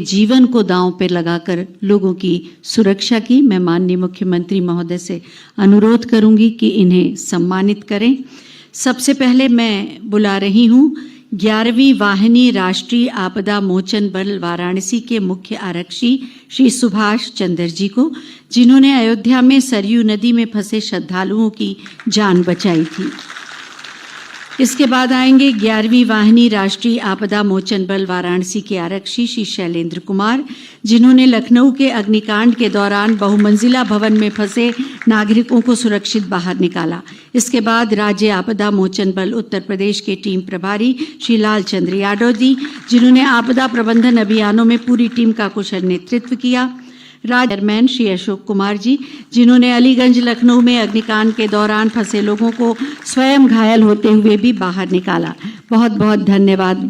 जीवन को दांव पर लगाकर लोगों की सुरक्षा की। मैं माननीय मुख्यमंत्री महोदय से अनुरोध करूंगी कि इन्हें सम्मानित करें। सबसे पहले मैं बुला रही हूं 11वीं वाहिनी राष्ट्रीय आपदा मोचन बल वाराणसी के मुख्य आरक्षी श्री सुभाष चंद्र जी को, जिन्होंने अयोध्या में सरयू नदी में फंसे श्रद्धालुओं की जान बचाई थी। इसके बाद आएंगे 11वीं वाहिनी राष्ट्रीय आपदा मोचन बल वाराणसी के आरक्षी श्री शैलेंद्र कुमार, जिन्होंने लखनऊ के अग्निकांड के दौरान बहुमंजिला भवन में फंसे नागरिकों को सुरक्षित बाहर निकाला। इसके बाद राज्य आपदा मोचन बल उत्तर प्रदेश के टीम प्रभारी श्री लाल चंद्र यादव जी, जिन्होंने आपदा प्रबंधन अभियानों में पूरी टीम का कुशल नेतृत्व किया। चेयरमैन श्री अशोक कुमार जी, जिन्होंने अलीगंज लखनऊ में अग्निकांड के दौरान फंसे लोगों को स्वयं घायल होते हुए भी बाहर निकाला। बहुत बहुत धन्यवाद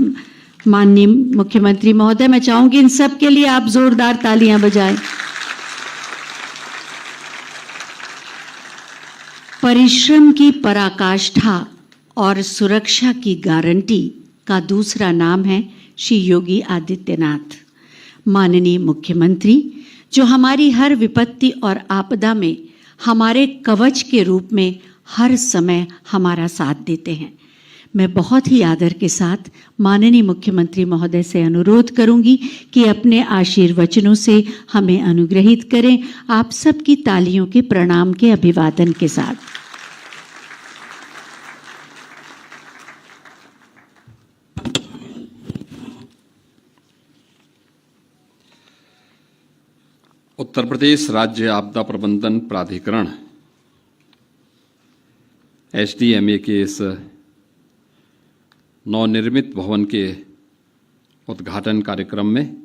माननीय मुख्यमंत्री महोदय। मैं चाहूंगी इन सब के लिए आप जोरदार तालियां बजाएं। परिश्रम की पराकाष्ठा और सुरक्षा की गारंटी का दूसरा नाम है श्री योगी आदित्यनाथ। माननीय मुख्यमंत्री, जो हमारी हर विपत्ति और आपदा में हमारे कवच के रूप में हर समय हमारा साथ देते हैं। मैं बहुत ही आदर के साथ माननीय मुख्यमंत्री महोदय से अनुरोध करूंगी कि अपने आशीर्वचनों से हमें अनुग्रहित करें। आप सबकी तालियों के प्रणाम के अभिवादन के साथ। उत्तर प्रदेश राज्य आपदा प्रबंधन प्राधिकरण HDMA के इस नवनिर्मित भवन के उद्घाटन कार्यक्रम में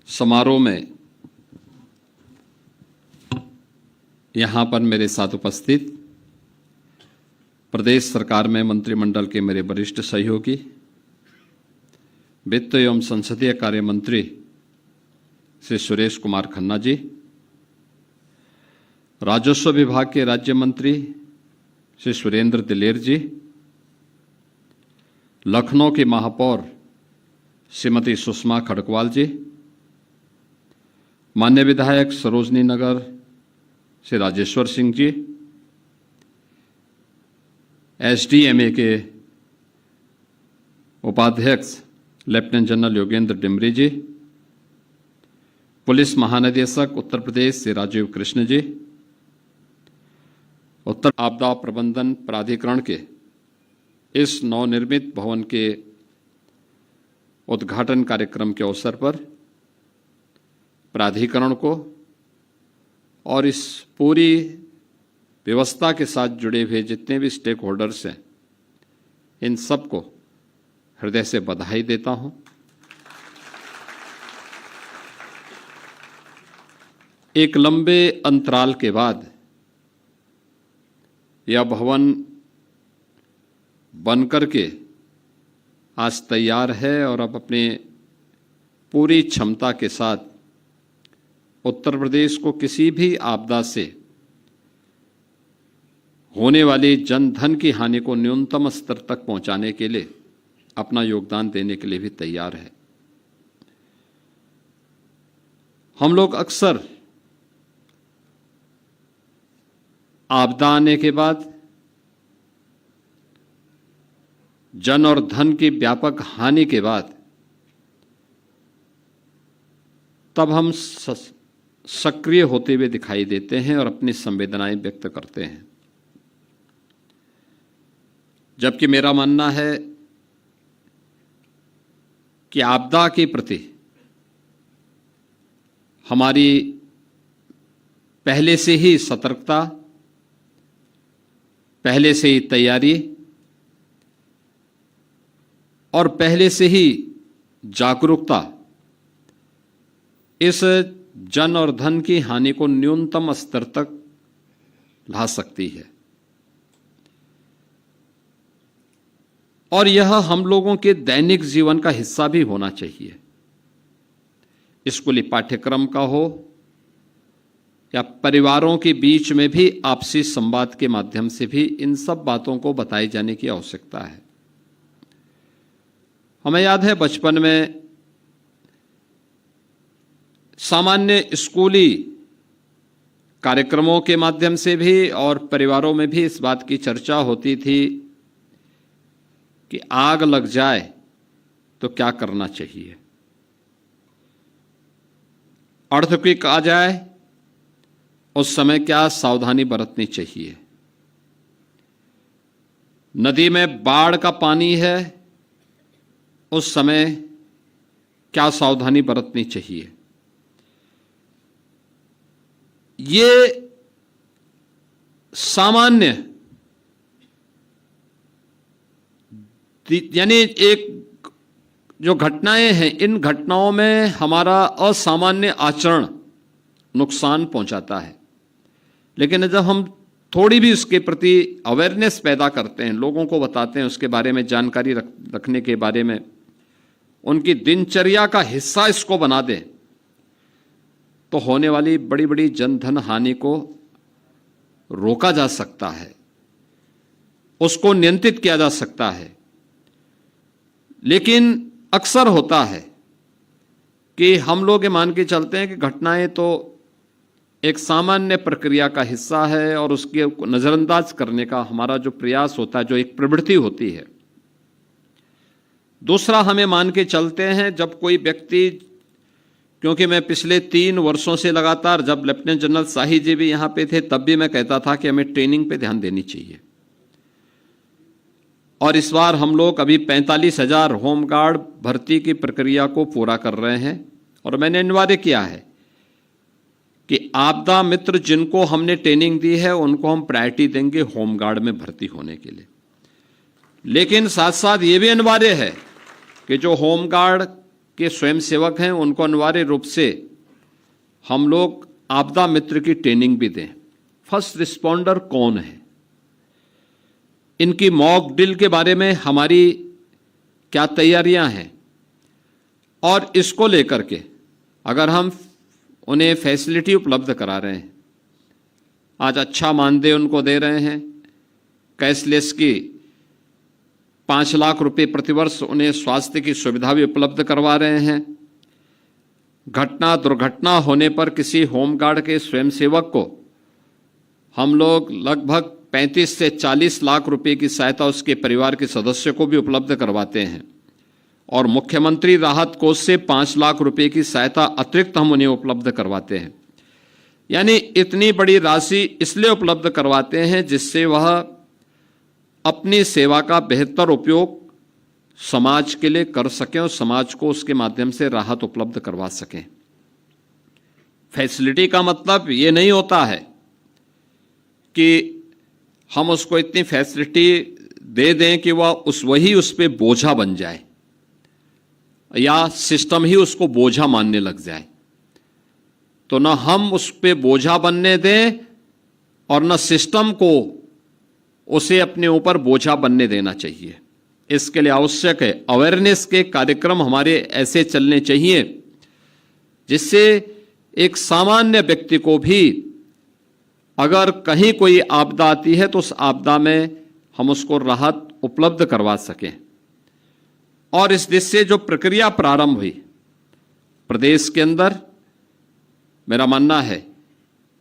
समारोह में यहाँ पर मेरे साथ उपस्थित प्रदेश सरकार में मंत्रिमंडल के मेरे वरिष्ठ सहयोगी, वित्त एवं संसदीय कार्य मंत्री श्री सुरेश कुमार खन्ना जी, राजस्व विभाग के राज्य मंत्री श्री सुरेंद्र दिलेर जी, लखनऊ की महापौर श्रीमती सुषमा खड़गवाल जी, माननीय विधायक सरोजनी नगर श्री राजेश्वर सिंह जी, HDMA के उपाध्यक्ष लेफ्टिनेंट जनरल योगेंद्र डिमरी जी, पुलिस महानिदेशक उत्तर प्रदेश श्री राजीव कृष्ण जी, उत्तर आपदा प्रबंधन प्राधिकरण के इस नवनिर्मित भवन के उद्घाटन कार्यक्रम के अवसर पर प्राधिकरण को और इस पूरी व्यवस्था के साथ जुड़े हुए जितने भी स्टेक होल्डर्स हैं, इन सबको हृदय से बधाई देता हूं। एक लंबे अंतराल के बाद यह भवन बनकर के आज तैयार है और अब अपने पूरी क्षमता के साथ उत्तर प्रदेश को किसी भी आपदा से होने वाली जन धन की हानि को न्यूनतम स्तर तक पहुंचाने के लिए अपना योगदान देने के लिए भी तैयार है। हम लोग अक्सर आपदा आने के बाद जन और धन की व्यापक हानि के बाद तब हम सक्रिय होते हुए दिखाई देते हैं और अपनी संवेदनाएं व्यक्त करते हैं, जबकि मेरा मानना है कि आपदा के प्रति हमारी पहले से ही सतर्कता, पहले से ही तैयारी और पहले से ही जागरूकता इस जन और धन की हानि को न्यूनतम स्तर तक ला सकती है। और यह हम लोगों के दैनिक जीवन का हिस्सा भी होना चाहिए। स्कूली पाठ्यक्रम का हो या परिवारों के बीच में भी आपसी संवाद के माध्यम से भी इन सब बातों को बताए जाने की आवश्यकता है। हमें याद है बचपन में सामान्य स्कूली कार्यक्रमों के माध्यम से भी और परिवारों में भी इस बात की चर्चा होती थी कि आग लग जाए तो क्या करना चाहिए, अर्थक्वेक आ जाए उस समय क्या सावधानी बरतनी चाहिए, नदी में बाढ़ का पानी है उस समय क्या सावधानी बरतनी चाहिए। ये सामान्य यानी एक जो घटनाएं हैं, इन घटनाओं में हमारा असामान्य आचरण नुकसान पहुंचाता है, लेकिन जब हम थोड़ी भी उसके प्रति अवेयरनेस पैदा करते हैं, लोगों को बताते हैं, उसके बारे में जानकारी रखने के बारे में, उनकी दिनचर्या का हिस्सा इसको बना दें, तो होने वाली बड़ी बड़ी जनधन हानि को रोका जा सकता है, उसको नियंत्रित किया जा सकता है। लेकिन अक्सर होता है कि हम लोग ये मान के चलते हैं कि घटनाएं तो एक सामान्य प्रक्रिया का हिस्सा है और उसके नज़रअंदाज करने का हमारा जो प्रयास होता है, जो एक प्रवृत्ति होती है। दूसरा, हमें मान के चलते हैं जब कोई व्यक्ति, क्योंकि मैं पिछले 3 वर्षों से लगातार, जब लेफ्टिनेंट जनरल शाही जी भी यहाँ पे थे तब भी मैं कहता था कि हमें ट्रेनिंग पे ध्यान देनी चाहिए, और इस बार हम लोग अभी 45,000 होमगार्ड भर्ती की प्रक्रिया को पूरा कर रहे हैं, और मैंने अनिवार्य किया है कि आपदा मित्र जिनको हमने ट्रेनिंग दी है उनको हम प्रायोरिटी देंगे होमगार्ड में भर्ती होने के लिए। लेकिन साथ साथ ये भी अनिवार्य है कि जो होमगार्ड के स्वयंसेवक हैं उनको अनिवार्य रूप से हम लोग आपदा मित्र की ट्रेनिंग भी दें। फर्स्ट रिस्पॉन्डर कौन है, इनकी मॉक ड्रिल के बारे में हमारी क्या तैयारियां हैं, और इसको लेकर के अगर हम उन्हें फैसिलिटी उपलब्ध करा रहे हैं, आज अच्छा मानदेय उनको दे रहे हैं, कैशलेस की 5 लाख रुपए प्रतिवर्ष उन्हें स्वास्थ्य की सुविधा भी उपलब्ध करवा रहे हैं, घटना दुर्घटना होने पर किसी होमगार्ड के स्वयंसेवक को हम लोग लगभग 35 से 40 लाख रुपए की सहायता उसके परिवार के सदस्य को भी उपलब्ध करवाते हैं, और मुख्यमंत्री राहत कोष से 5 लाख रुपए की सहायता अतिरिक्त हम उन्हें उपलब्ध करवाते हैं। यानी इतनी बड़ी राशि इसलिए उपलब्ध करवाते हैं जिससे वह अपनी सेवा का बेहतर उपयोग समाज के लिए कर सकें और समाज को उसके माध्यम से राहत उपलब्ध करवा सकें। फैसिलिटी का मतलब ये नहीं होता है कि हम उसको इतनी फैसिलिटी दे दें कि वह वही उस पर बोझा बन जाए या सिस्टम ही उसको बोझा मानने लग जाए। तो न हम उस पर बोझा बनने दें और न सिस्टम को उसे अपने ऊपर बोझा बनने देना चाहिए। इसके लिए आवश्यक है अवेयरनेस के कार्यक्रम हमारे ऐसे चलने चाहिए जिससे एक सामान्य व्यक्ति को भी अगर कहीं कोई आपदा आती है तो उस आपदा में हम उसको राहत उपलब्ध करवा सकें। और इस दिशा से जो प्रक्रिया प्रारंभ हुई प्रदेश के अंदर, मेरा मानना है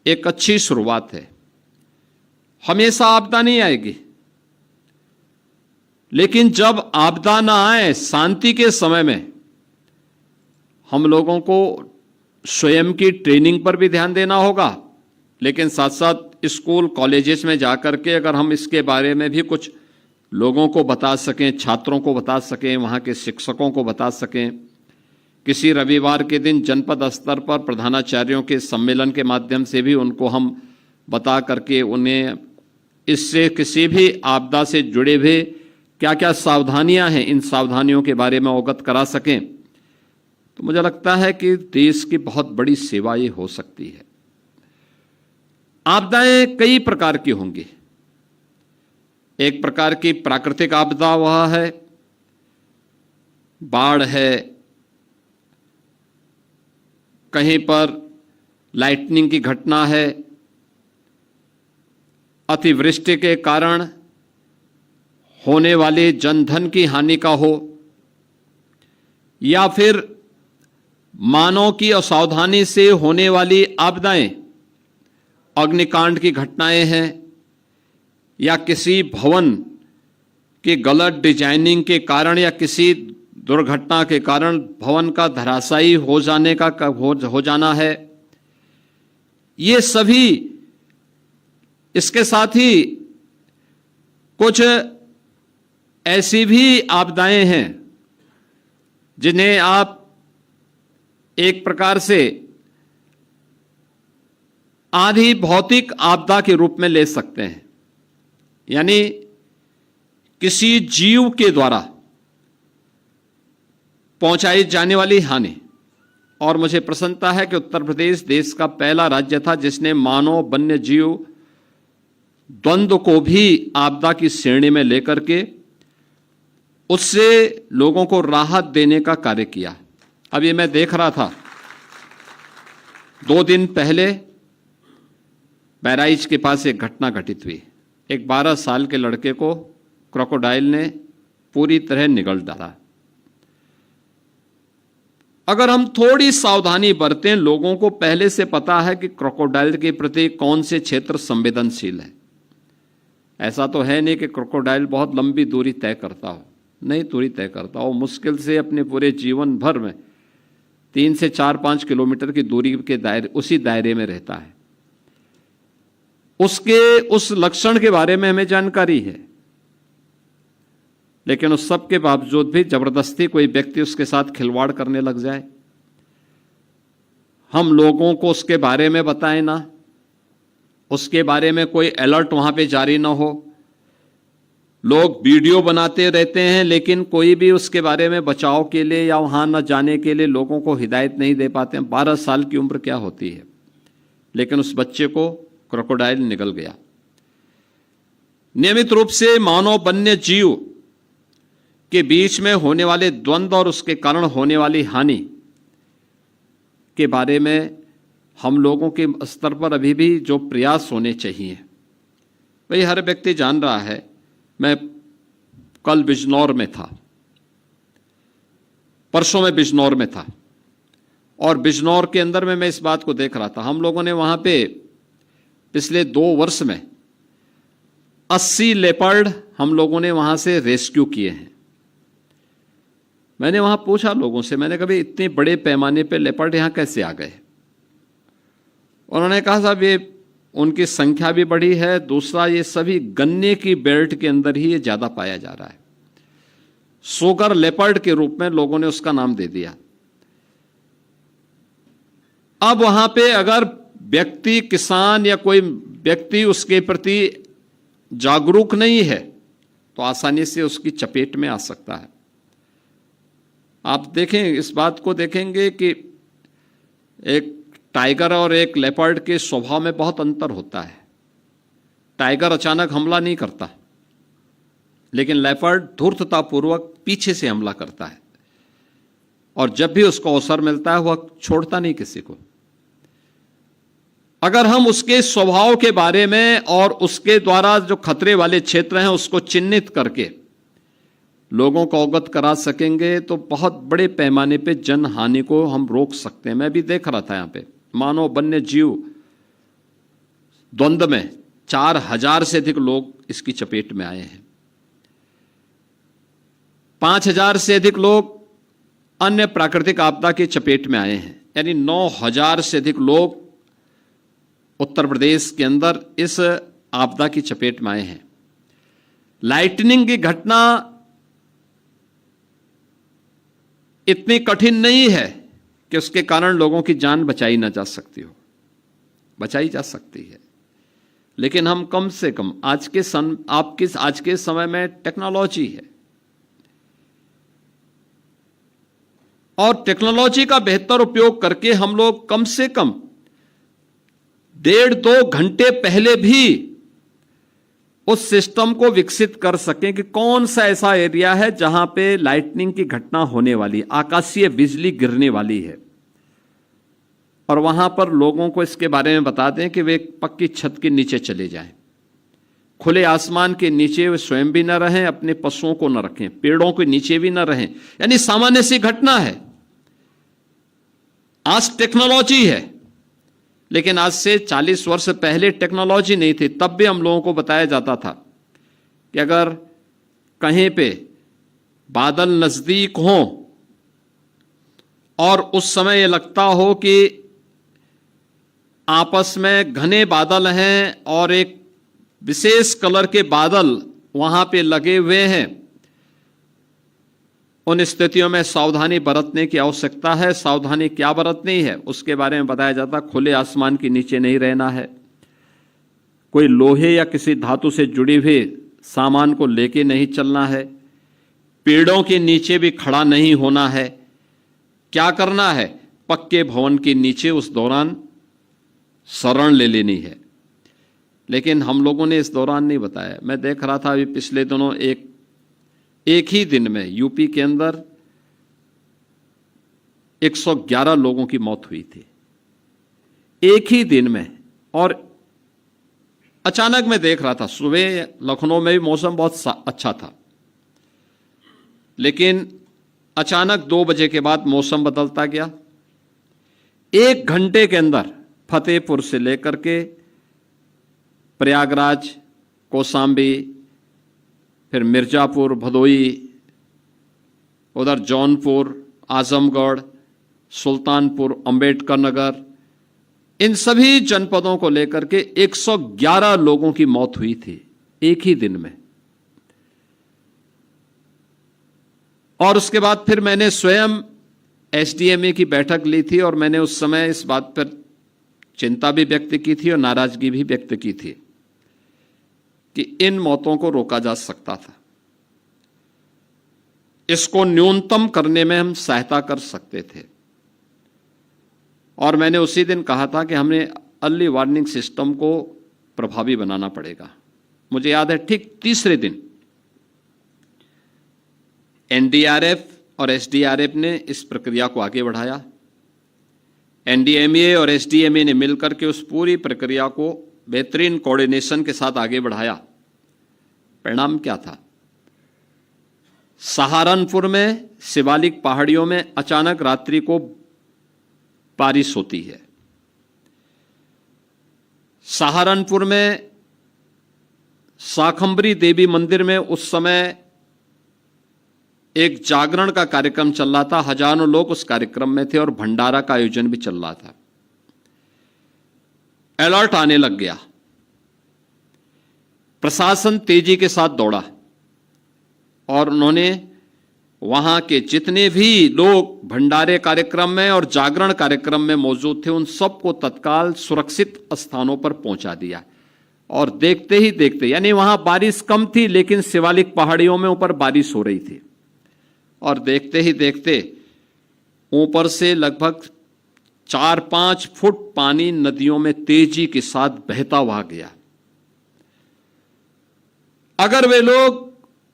एक अच्छी शुरुआत है। हमेशा आपदा नहीं आएगी, लेकिन जब आपदा ना आए, शांति के समय में हम लोगों को स्वयं की ट्रेनिंग पर भी ध्यान देना होगा, लेकिन साथ साथ स्कूल कॉलेजेस में जाकर के अगर हम इसके बारे में भी कुछ लोगों को बता सकें, छात्रों को बता सकें, वहाँ के शिक्षकों को बता सकें, किसी रविवार के दिन जनपद स्तर पर प्रधानाचार्यों के सम्मेलन के माध्यम से भी उनको हम बता करके उन्हें इससे किसी भी आपदा से जुड़े हुए क्या क्या सावधानियां हैं, इन सावधानियों के बारे में अवगत करा सकें, तो मुझे लगता है कि देश की बहुत बड़ी सेवा ये हो सकती है। आपदाएं कई प्रकार की होंगी। एक प्रकार की प्राकृतिक आपदा वह है, बाढ़ है, कहीं पर लाइटनिंग की घटना है, अतिवृष्टि के कारण होने वाले जनधन की हानि का हो, या फिर मानव की असावधानी से होने वाली आपदाएं, अग्निकांड की घटनाएं हैं या किसी भवन की गलत डिजाइनिंग के कारण या किसी दुर्घटना के कारण भवन का धराशायी हो जाना है, ये सभी, इसके साथ ही कुछ ऐसी भी आपदाएं हैं जिन्हें आप एक प्रकार से आधी भौतिक आपदा के रूप में ले सकते हैं, यानी किसी जीव के द्वारा पहुंचाई जाने वाली हानि। और मुझे प्रसन्नता है कि उत्तर प्रदेश देश का पहला राज्य था जिसने मानव वन्य जीव द्वंद्व को भी आपदा की श्रेणी में लेकर के उससे लोगों को राहत देने का कार्य किया। अब ये मैं देख रहा था, 2 दिन पहले बहराइच के पास एक घटना घटित हुई। एक 12 साल के लड़के को क्रोकोडाइल ने पूरी तरह निगल डाला। अगर हम थोड़ी सावधानी बरतें, लोगों को पहले से पता है कि क्रोकोडाइल के प्रति कौन से क्षेत्र संवेदनशील है। ऐसा तो है नहीं कि क्रोकोडाइल बहुत लंबी दूरी तय करता हो, नहीं दूरी तय करता हो, मुश्किल से अपने पूरे जीवन भर में 3 से 4-5 किलोमीटर की दूरी के दायरे, उसी दायरे में रहता है। उसके उस लक्षण के बारे में हमें जानकारी है, लेकिन उस सब के बावजूद भी जबरदस्ती कोई व्यक्ति उसके साथ खिलवाड़ करने लग जाए, हम लोगों को उसके बारे में बताएं ना, उसके बारे में कोई अलर्ट वहां पे जारी ना हो। लोग वीडियो बनाते रहते हैं लेकिन कोई भी उसके बारे में बचाव के लिए या वहां न जाने के लिए लोगों को हिदायत नहीं दे पाते हैं। 12 साल की उम्र क्या होती है, लेकिन उस बच्चे को क्रोकोडाइल निगल गया। नियमित रूप से मानव वन्य जीव के बीच में होने वाले द्वंद्व और उसके कारण होने वाली हानि के बारे में हम लोगों के स्तर पर अभी भी जो प्रयास होने चाहिए, वही हर व्यक्ति जान रहा है। मैं कल बिजनौर में था, परसों में बिजनौर में था, और बिजनौर के अंदर में मैं इस बात को देख रहा था। हम लोगों ने वहां पे पिछले 2 वर्ष में 80 लेपर्ड हम लोगों ने वहां से रेस्क्यू किए हैं। मैंने वहां पूछा लोगों से, मैंने कहा इतने बड़े पैमाने पे लेपर्ड यहां कैसे आ गए? उन्होंने कहा साहब ये उनकी संख्या भी बढ़ी है, दूसरा ये सभी गन्ने की बेल्ट के अंदर ही ये ज्यादा पाया जा रहा है। सुगर लेपर्ड के रूप में लोगों ने उसका नाम दे दिया। अब वहां पे अगर व्यक्ति, किसान या कोई व्यक्ति उसके प्रति जागरूक नहीं है तो आसानी से उसकी चपेट में आ सकता है। आप देखें, इस बात को देखेंगे कि एक टाइगर और एक लेपर्ड के स्वभाव में बहुत अंतर होता है। टाइगर अचानक हमला नहीं करता, लेकिन लेपर्ड धूर्ततापूर्वक पीछे से हमला करता है, और जब भी उसको अवसर मिलता है वह छोड़ता नहीं किसी को। अगर हम उसके स्वभाव के बारे में और उसके द्वारा जो खतरे वाले क्षेत्र हैं उसको चिन्हित करके लोगों को अवगत करा सकेंगे तो बहुत बड़े पैमाने पे जन हानि को हम रोक सकते हैं। मैं भी देख रहा था, यहाँ पे मानव वन्य जीव द्वंद्व में 4000 से अधिक लोग इसकी चपेट में आए हैं। 5000 से अधिक लोग अन्य प्राकृतिक आपदा की चपेट में आए हैं, यानी 9000 से अधिक लोग उत्तर प्रदेश के अंदर इस आपदा की चपेट में आए हैं। लाइटनिंग की घटना इतनी कठिन नहीं है कि उसके कारण लोगों की जान बचाई ना जा सकती हो, बचाई जा सकती है। लेकिन हम कम से कम आज के समय में टेक्नोलॉजी है, और टेक्नोलॉजी का बेहतर उपयोग करके हम लोग कम से कम 1.5-2 घंटे पहले भी उस सिस्टम को विकसित कर सकें कि कौन सा ऐसा एरिया है जहां पे लाइटनिंग की घटना होने वाली, आकाशीय बिजली गिरने वाली है, और वहां पर लोगों को इसके बारे में बता दें कि वे पक्की छत के नीचे चले जाएं, खुले आसमान के नीचे वे स्वयं भी न रहें, अपने पशुओं को न रखें, पेड़ों के नीचे भी न रहें। यानी सामान्य सी घटना है, आज टेक्नोलॉजी है, लेकिन आज से 40 वर्ष पहले टेक्नोलॉजी नहीं थी। तब भी हम लोगों को बताया जाता था कि अगर कहीं पे बादल नजदीक हो और उस समय ये लगता हो कि आपस में घने बादल हैं और एक विशेष कलर के बादल वहां पे लगे हुए हैं, उन स्थितियों में सावधानी बरतने की आवश्यकता है। सावधानी क्या बरतनी है उसके बारे में बताया जाता। खुले आसमान के नीचे नहीं रहना है, कोई लोहे या किसी धातु से जुड़ी हुई सामान को लेके नहीं चलना है, पेड़ों के नीचे भी खड़ा नहीं होना है। क्या करना है, पक्के भवन के नीचे उस दौरान शरण ले लेनी है। लेकिन हम लोगों ने इस दौरान नहीं बताया। मैं देख रहा था अभी पिछले दिनों एक ही दिन में यूपी के अंदर 111 लोगों की मौत हुई थी, एक ही दिन में। और अचानक मैं देख रहा था, सुबह लखनऊ में भी मौसम बहुत अच्छा था, लेकिन अचानक 2 बजे के बाद मौसम बदलता गया। 1 घंटे के अंदर फतेहपुर से लेकर के प्रयागराज, कौशाम्बी, फिर मिर्जापुर, भदोई, उधर जौनपुर, आजमगढ़, सुल्तानपुर, अंबेडकर नगर, इन सभी जनपदों को लेकर के 111 लोगों की मौत हुई थी एक ही दिन में। और उसके बाद फिर मैंने स्वयं एसडीएमए की बैठक ली थी और मैंने उस समय इस बात पर चिंता भी व्यक्त की थी और नाराजगी भी व्यक्त की थी कि इन मौतों को रोका जा सकता था, इसको न्यूनतम करने में हम सहायता कर सकते थे। और मैंने उसी दिन कहा था कि हमें अर्ली वार्निंग सिस्टम को प्रभावी बनाना पड़ेगा। मुझे याद है ठीक तीसरे दिन एनडीआरएफ और एसडीआरएफ ने इस प्रक्रिया को आगे बढ़ाया। एनडीएमए और एसडीएमए ने मिलकर के उस पूरी प्रक्रिया को बेहतरीन कोऑर्डिनेशन के साथ आगे बढ़ाया। परिणाम क्या था? सहारनपुर में शिवालिक पहाड़ियों में अचानक रात्रि को बारिश होती है। सहारनपुर में शाकंभरी देवी मंदिर में उस समय एक जागरण का कार्यक्रम चल रहा था, हजारों लोग उस कार्यक्रम में थे और भंडारा का आयोजन भी चल रहा था। अलर्ट आने लग गया, प्रशासन तेजी के साथ दौड़ा और उन्होंने वहां के जितने भी लोग भंडारे कार्यक्रम में और जागरण कार्यक्रम में मौजूद थे उन सबको तत्काल सुरक्षित स्थानों पर पहुंचा दिया। और देखते ही देखते, यानी वहां बारिश कम थी लेकिन शिवालिक पहाड़ियों में ऊपर बारिश हो रही थी, और देखते ही देखते ऊपर से लगभग 4-5 फुट पानी नदियों में तेजी के साथ बहता हुआ गया। अगर वे लोग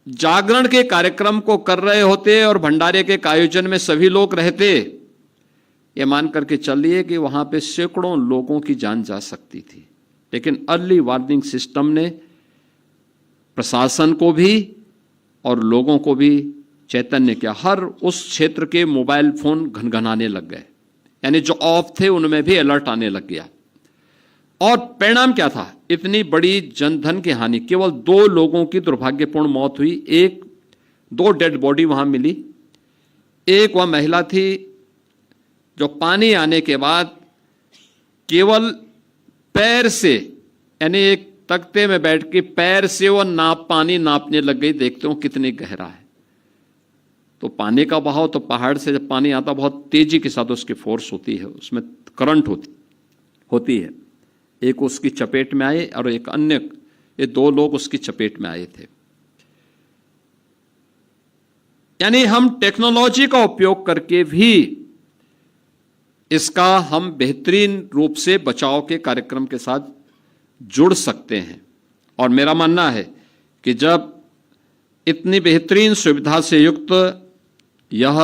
जागरण के कार्यक्रम को कर रहे होते और भंडारे के आयोजन में सभी लोग रहते, ये मान करके चलिए कि वहां पे सैकड़ों लोगों की जान जा सकती थी। लेकिन अर्ली वार्निंग सिस्टम ने प्रशासन को भी और लोगों को भी चैतन्य किया। हर उस क्षेत्र के मोबाइल फोन घनघनाने लग गए, यानी जो ऑफ थे उनमें भी अलर्ट आने लग गया। और परिणाम क्या था? इतनी बड़ी जनधन की हानि, केवल 2 लोगों की दुर्भाग्यपूर्ण मौत हुई। 2 डेड बॉडी वहां मिली। एक वह महिला थी जो पानी आने के बाद केवल पैर से, यानी एक तख्ते में बैठ के पैर से वो पानी नापने लग गई, देखते हो कितनी गहरा है। तो पानी का बहाव, तो पहाड़ से जब पानी आता बहुत तेजी के साथ उसकी फोर्स होती है, उसमें करंट होती है। एक उसकी चपेट में आए और एक अन्य, ये 2 लोग उसकी चपेट में आए थे। यानी हम टेक्नोलॉजी का उपयोग करके भी इसका हम बेहतरीन रूप से बचाव के कार्यक्रम के साथ जुड़ सकते हैं। और मेरा मानना है कि जब इतनी बेहतरीन सुविधा से युक्त यह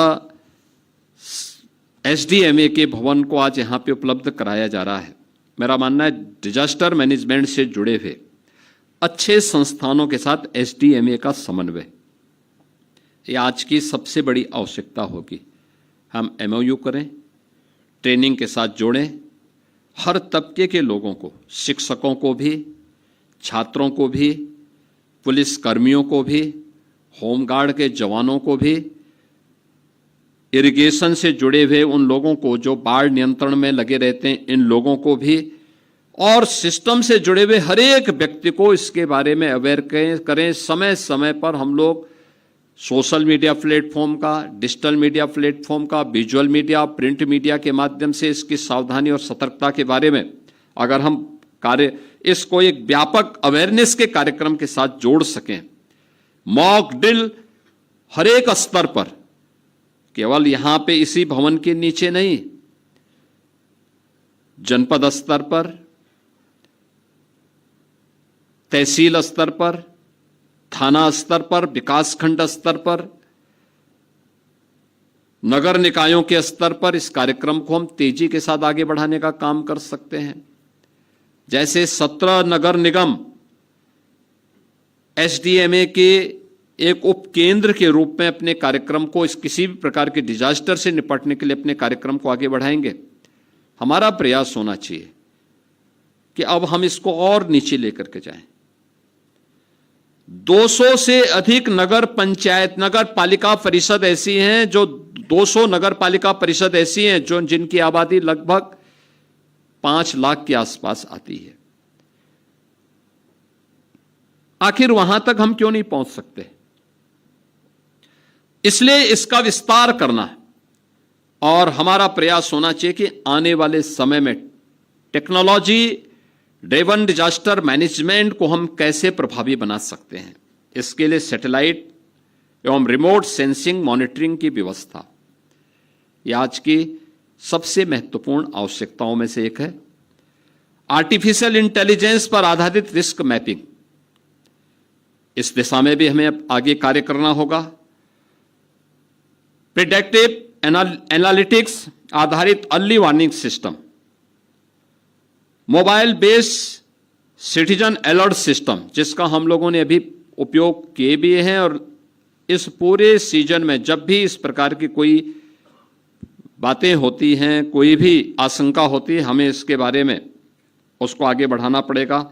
एसडीएमए के भवन को आज यहां पे उपलब्ध कराया जा रहा है, मेरा मानना है डिजास्टर मैनेजमेंट से जुड़े हुए अच्छे संस्थानों के साथ एसडीएमए का समन्वय, ये आज की सबसे बड़ी आवश्यकता होगी। हम एमओयू करें, ट्रेनिंग के साथ जोड़ें। हर तबके के लोगों को, शिक्षकों को भी, छात्रों को भी, पुलिस कर्मियों को भी, होमगार्ड के जवानों को भी, इरिगेशन से जुड़े हुए उन लोगों को जो बाढ़ नियंत्रण में लगे रहते हैं, इन लोगों को भी, और सिस्टम से जुड़े हुए हर एक व्यक्ति को इसके बारे में अवेयर करें। समय समय पर हम लोग सोशल मीडिया प्लेटफॉर्म का, डिजिटल मीडिया प्लेटफॉर्म का, विजुअल मीडिया, प्रिंट मीडिया के माध्यम से इसकी सावधानी और सतर्कता के बारे में अगर हम इसको एक व्यापक अवेयरनेस के कार्यक्रम के साथ जोड़ सकें। मॉक ड्रिल हर एक स्तर पर, केवल यहां पे इसी भवन के नीचे नहीं, जनपद स्तर पर, तहसील स्तर पर, थाना स्तर पर, विकासखंड स्तर पर, नगर निकायों के स्तर पर इस कार्यक्रम को हम तेजी के साथ आगे बढ़ाने का काम कर सकते हैं। जैसे 17 नगर निगम एसडीएमए के एक उपकेंद्र के रूप में अपने कार्यक्रम को, इस किसी भी प्रकार के डिजास्टर से निपटने के लिए अपने कार्यक्रम को आगे बढ़ाएंगे। हमारा प्रयास होना चाहिए कि अब हम इसको और नीचे लेकर के जाएं। 200 से अधिक नगर पंचायत, नगर पालिका परिषद ऐसी हैं, जो 200 नगर पालिका परिषद ऐसी हैं जो जिनकी आबादी लगभग 5 लाख के आसपास आती है। आखिर वहां तक हम क्यों नहीं पहुंच सकते? इसलिए इसका विस्तार करना है और हमारा प्रयास होना चाहिए कि आने वाले समय में टेक्नोलॉजी ड्रिवन डिजास्टर मैनेजमेंट को हम कैसे प्रभावी बना सकते हैं। इसके लिए सैटेलाइट एवं रिमोट सेंसिंग मॉनिटरिंग की व्यवस्था यह आज की सबसे महत्वपूर्ण आवश्यकताओं में से एक है। आर्टिफिशियल इंटेलिजेंस पर आधारित रिस्क मैपिंग, इस दिशा में भी हमें आगे कार्य करना होगा। प्रिडिक्टिव एनालिटिक्स आधारित early warning system, mobile based citizen alert system, जिसका हम लोगों ने अभी उपयोग किए भी हैं, और इस पूरे सीजन में जब भी इस प्रकार की कोई बातें होती हैं, कोई भी आशंका होती है, हमें इसके बारे में उसको आगे बढ़ाना पड़ेगा।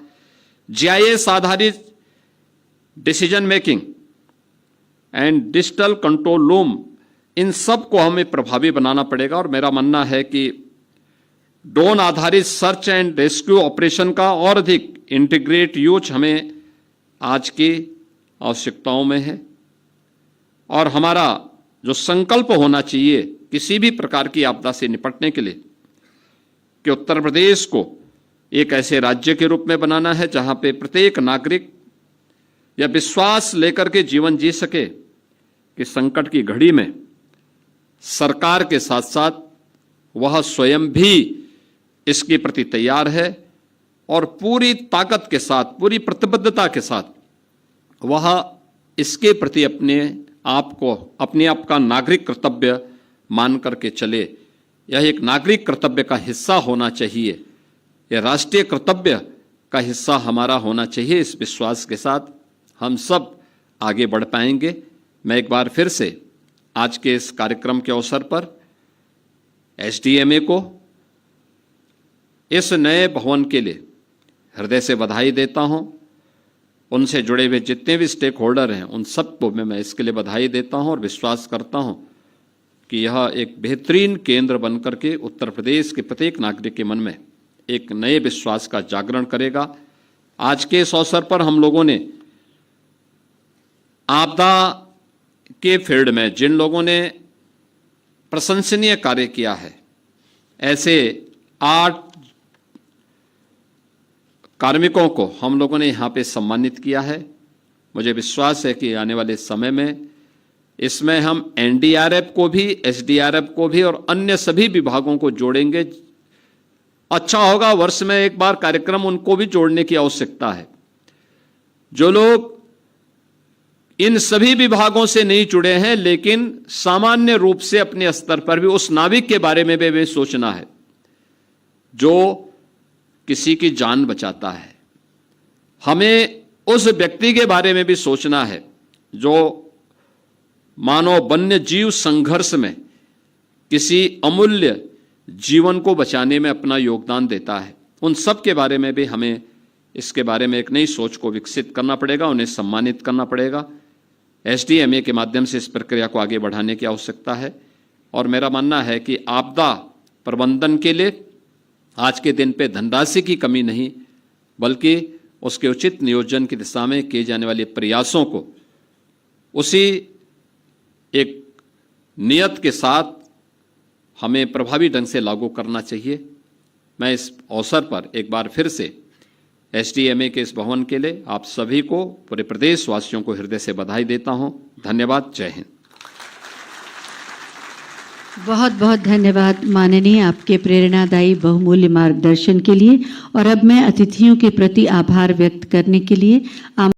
जीआईएस आधारित decision making and digital control room, इन सब को हमें प्रभावी बनाना पड़ेगा। और मेरा मानना है कि ड्रोन आधारित सर्च एंड रेस्क्यू ऑपरेशन का और अधिक इंटीग्रेट यूज हमें आज की आवश्यकताओं में है। और हमारा जो संकल्प होना चाहिए किसी भी प्रकार की आपदा से निपटने के लिए, कि उत्तर प्रदेश को एक ऐसे राज्य के रूप में बनाना है जहां पे प्रत्येक नागरिक यह विश्वास लेकर के जीवन जी सके कि संकट की घड़ी में सरकार के साथ साथ वह स्वयं भी इसके प्रति तैयार है और पूरी ताकत के साथ, पूरी प्रतिबद्धता के साथ वह इसके प्रति अपने आप का नागरिक कर्तव्य मान करके चले। यह एक नागरिक कर्तव्य का हिस्सा होना चाहिए, यह राष्ट्रीय कर्तव्य का हिस्सा हमारा होना चाहिए। इस विश्वास के साथ हम सब आगे बढ़ पाएंगे। मैं एक बार फिर से आज के इस कार्यक्रम के अवसर पर एसडीएमए को इस नए भवन के लिए हृदय से बधाई देता हूं। उनसे जुड़े हुए जितने भी स्टेक होल्डर हैं उन सबको मैं इसके लिए बधाई देता हूं और विश्वास करता हूं कि यह एक बेहतरीन केंद्र बनकर के उत्तर प्रदेश के प्रत्येक नागरिक के मन में एक नए विश्वास का जागरण करेगा। आज के इस अवसर पर हम लोगों ने आपदा के फील्ड में जिन लोगों ने प्रशंसनीय कार्य किया है, ऐसे 8 कार्मिकों को हम लोगों ने यहाँ पे सम्मानित किया है। मुझे विश्वास है कि आने वाले समय में इसमें हम एनडीआरएफ को भी, एसडीआरएफ को भी और अन्य सभी विभागों को जोड़ेंगे। अच्छा होगा वर्ष में एक बार कार्यक्रम उनको भी जोड़ने की आवश्यकता है। जो लोग इन सभी विभागों से नहीं जुड़े हैं लेकिन सामान्य रूप से अपने स्तर पर भी उस नाविक के बारे में भी सोचना है जो किसी की जान बचाता है। हमें उस व्यक्ति के बारे में भी सोचना है जो मानव वन्य जीव संघर्ष में किसी अमूल्य जीवन को बचाने में अपना योगदान देता है, उन सब के बारे में भी हमें इसके बारे में एक नई सोच को विकसित करना पड़ेगा, उन्हें सम्मानित करना पड़ेगा। एसडीएमए के माध्यम से इस प्रक्रिया को आगे बढ़ाने की आवश्यकता है। और मेरा मानना है कि आपदा प्रबंधन के लिए आज के दिन पे धनराशि की कमी नहीं, बल्कि उसके उचित नियोजन की दिशा में किए जाने वाले प्रयासों को उसी एक नियत के साथ हमें प्रभावी ढंग से लागू करना चाहिए। मैं इस अवसर पर एक बार फिर से एसडीएमए के इस भवन के लिए आप सभी को, पूरे प्रदेशवासियों को हृदय से बधाई देता हूं। धन्यवाद। जय हिंद। बहुत बहुत धन्यवाद माननीय, आपके प्रेरणादायी बहुमूल्य मार्गदर्शन के लिए। और अब मैं अतिथियों के प्रति आभार व्यक्त करने के लिए